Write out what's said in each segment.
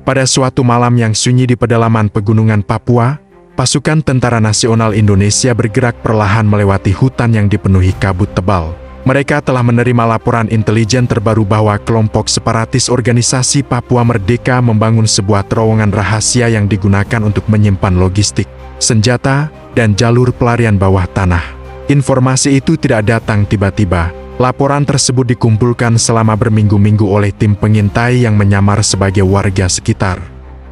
Pada suatu malam yang sunyi di pedalaman pegunungan Papua, pasukan Tentara Nasional Indonesia bergerak perlahan melewati hutan yang dipenuhi kabut tebal. Mereka telah menerima laporan intelijen terbaru bahwa kelompok separatis organisasi Papua Merdeka membangun sebuah terowongan rahasia yang digunakan untuk menyimpan logistik, senjata, dan jalur pelarian bawah tanah. Informasi itu tidak datang tiba-tiba. Laporan tersebut dikumpulkan selama berminggu-minggu oleh tim pengintai yang menyamar sebagai warga sekitar.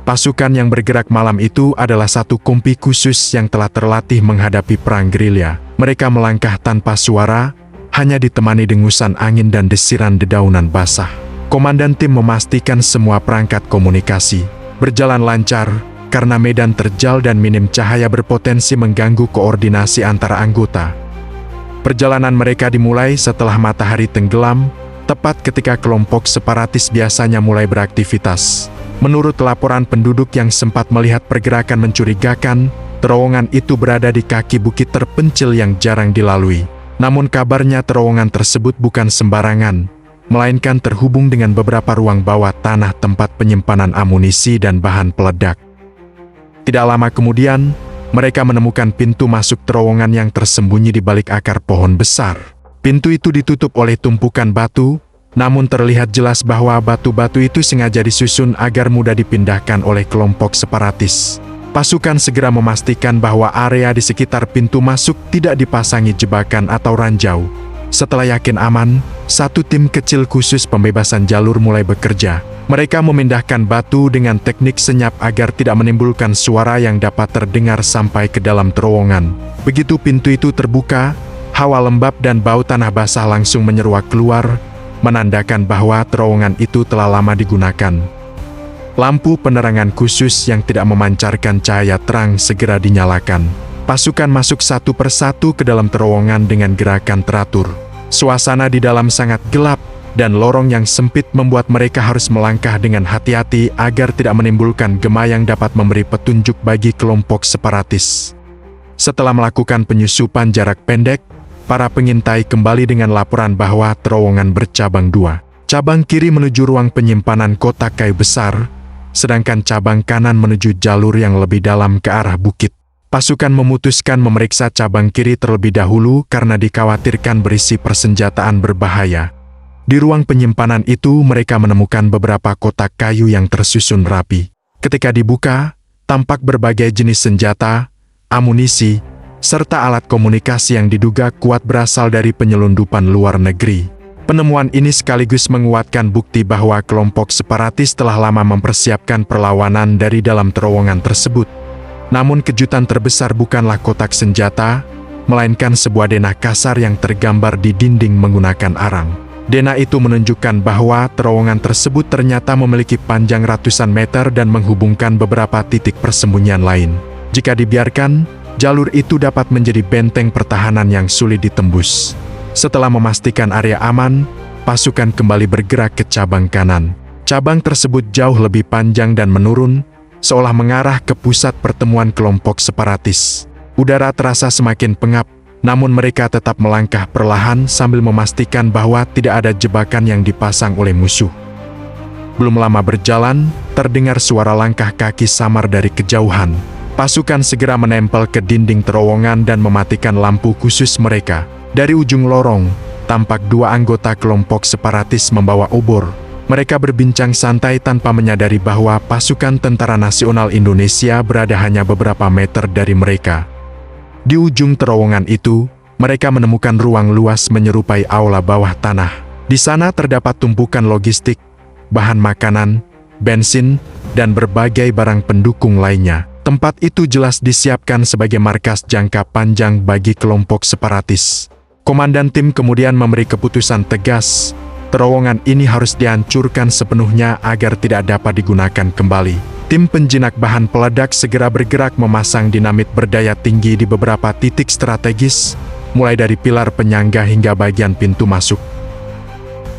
Pasukan yang bergerak malam itu adalah satu kompi khusus yang telah terlatih menghadapi perang gerilya. Mereka melangkah tanpa suara, hanya ditemani dengusan angin dan desiran dedaunan basah. Komandan tim memastikan semua perangkat komunikasi berjalan lancar, karena medan terjal dan minim cahaya berpotensi mengganggu koordinasi antara anggota. Perjalanan mereka dimulai setelah matahari tenggelam, tepat ketika kelompok separatis biasanya mulai beraktivitas. Menurut laporan penduduk yang sempat melihat pergerakan mencurigakan, terowongan itu berada di kaki bukit terpencil yang jarang dilalui. Namun kabarnya terowongan tersebut bukan sembarangan, melainkan terhubung dengan beberapa ruang bawah tanah tempat penyimpanan amunisi dan bahan peledak. Tidak lama kemudian, mereka menemukan pintu masuk terowongan yang tersembunyi di balik akar pohon besar. Pintu itu ditutup oleh tumpukan batu, namun terlihat jelas bahwa batu-batu itu sengaja disusun agar mudah dipindahkan oleh kelompok separatis. Pasukan segera memastikan bahwa area di sekitar pintu masuk tidak dipasangi jebakan atau ranjau. Setelah yakin aman, satu tim kecil khusus pembebasan jalur mulai bekerja. Mereka memindahkan batu dengan teknik senyap agar tidak menimbulkan suara yang dapat terdengar sampai ke dalam terowongan. Begitu pintu itu terbuka, hawa lembab dan bau tanah basah langsung menyeruak keluar, menandakan bahwa terowongan itu telah lama digunakan. Lampu penerangan khusus yang tidak memancarkan cahaya terang segera dinyalakan. Pasukan masuk satu persatu ke dalam terowongan dengan gerakan teratur. Suasana di dalam sangat gelap, dan lorong yang sempit membuat mereka harus melangkah dengan hati-hati agar tidak menimbulkan gema yang dapat memberi petunjuk bagi kelompok separatis. Setelah melakukan penyusupan jarak pendek, para pengintai kembali dengan laporan bahwa terowongan bercabang dua. Cabang kiri menuju ruang penyimpanan kotak kayu besar, sedangkan cabang kanan menuju jalur yang lebih dalam ke arah bukit. Pasukan memutuskan memeriksa cabang kiri terlebih dahulu karena dikhawatirkan berisi persenjataan berbahaya. Di ruang penyimpanan itu mereka menemukan beberapa kotak kayu yang tersusun rapi. Ketika dibuka, tampak berbagai jenis senjata, amunisi, serta alat komunikasi yang diduga kuat berasal dari penyelundupan luar negeri. Penemuan ini sekaligus menguatkan bukti bahwa kelompok separatis telah lama mempersiapkan perlawanan dari dalam terowongan tersebut. Namun kejutan terbesar bukanlah kotak senjata, melainkan sebuah denah kasar yang tergambar di dinding menggunakan arang. Denah itu menunjukkan bahwa terowongan tersebut ternyata memiliki panjang ratusan meter dan menghubungkan beberapa titik persembunyian lain. Jika dibiarkan, jalur itu dapat menjadi benteng pertahanan yang sulit ditembus. Setelah memastikan area aman, pasukan kembali bergerak ke cabang kanan. Cabang tersebut jauh lebih panjang dan menurun, seolah mengarah ke pusat pertemuan kelompok separatis. Udara terasa semakin pengap, namun mereka tetap melangkah perlahan sambil memastikan bahwa tidak ada jebakan yang dipasang oleh musuh. Belum lama berjalan, terdengar suara langkah kaki samar dari kejauhan. Pasukan segera menempel ke dinding terowongan dan mematikan lampu khusus mereka. Dari ujung lorong, tampak dua anggota kelompok separatis membawa obor. Mereka berbincang santai tanpa menyadari bahwa pasukan Tentara Nasional Indonesia berada hanya beberapa meter dari mereka. Di ujung terowongan itu, mereka menemukan ruang luas menyerupai aula bawah tanah. Di sana terdapat tumpukan logistik, bahan makanan, bensin, dan berbagai barang pendukung lainnya. Tempat itu jelas disiapkan sebagai markas jangka panjang bagi kelompok separatis. Komandan tim kemudian memberi keputusan tegas, terowongan ini harus dihancurkan sepenuhnya agar tidak dapat digunakan kembali. Tim penjinak bahan peledak segera bergerak memasang dinamit berdaya tinggi di beberapa titik strategis, mulai dari pilar penyangga hingga bagian pintu masuk.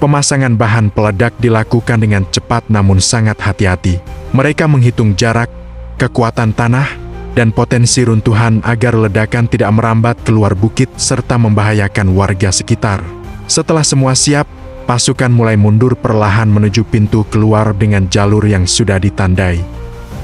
Pemasangan bahan peledak dilakukan dengan cepat namun sangat hati-hati. Mereka menghitung jarak, kekuatan tanah, dan potensi runtuhan agar ledakan tidak merambat keluar bukit serta membahayakan warga sekitar. Setelah semua siap, pasukan mulai mundur perlahan menuju pintu keluar dengan jalur yang sudah ditandai.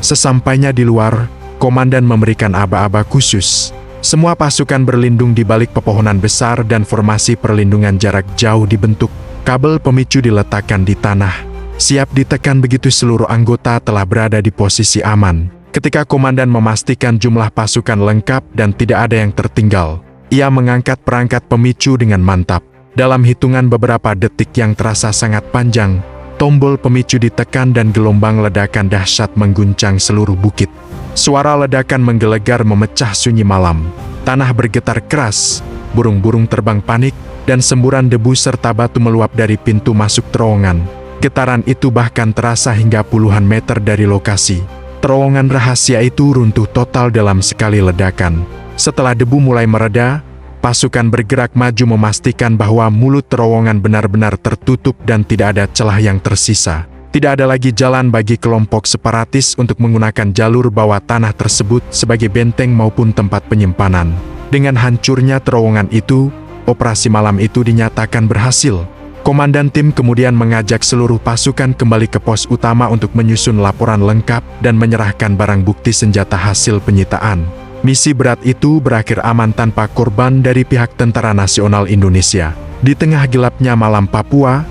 Sesampainya di luar, komandan memberikan aba-aba khusus. Semua pasukan berlindung di balik pepohonan besar dan formasi perlindungan jarak jauh dibentuk. Kabel pemicu diletakkan di tanah, siap ditekan begitu seluruh anggota telah berada di posisi aman. Ketika komandan memastikan jumlah pasukan lengkap dan tidak ada yang tertinggal, ia mengangkat perangkat pemicu dengan mantap. Dalam hitungan beberapa detik yang terasa sangat panjang, tombol pemicu ditekan dan gelombang ledakan dahsyat mengguncang seluruh bukit. Suara ledakan menggelegar memecah sunyi malam. Tanah bergetar keras, burung-burung terbang panik, dan semburan debu serta batu meluap dari pintu masuk terowongan. Getaran itu bahkan terasa hingga puluhan meter dari lokasi. Terowongan rahasia itu runtuh total dalam sekali ledakan. Setelah debu mulai mereda, pasukan bergerak maju memastikan bahwa mulut terowongan benar-benar tertutup dan tidak ada celah yang tersisa. Tidak ada lagi jalan bagi kelompok separatis untuk menggunakan jalur bawah tanah tersebut sebagai benteng maupun tempat penyimpanan. Dengan hancurnya terowongan itu, operasi malam itu dinyatakan berhasil. Komandan tim kemudian mengajak seluruh pasukan kembali ke pos utama untuk menyusun laporan lengkap dan menyerahkan barang bukti senjata hasil penyitaan. Misi berat itu berakhir aman tanpa korban dari pihak Tentara Nasional Indonesia. Di tengah gelapnya malam Papua,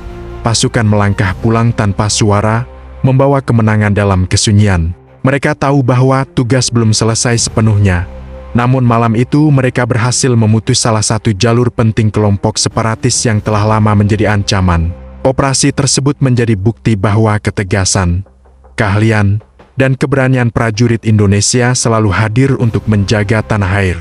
pasukan melangkah pulang tanpa suara, membawa kemenangan dalam kesunyian. Mereka tahu bahwa tugas belum selesai sepenuhnya. Namun malam itu mereka berhasil memutus salah satu jalur penting kelompok separatis yang telah lama menjadi ancaman. Operasi tersebut menjadi bukti bahwa ketegasan, keahlian, dan keberanian prajurit Indonesia selalu hadir untuk menjaga tanah air.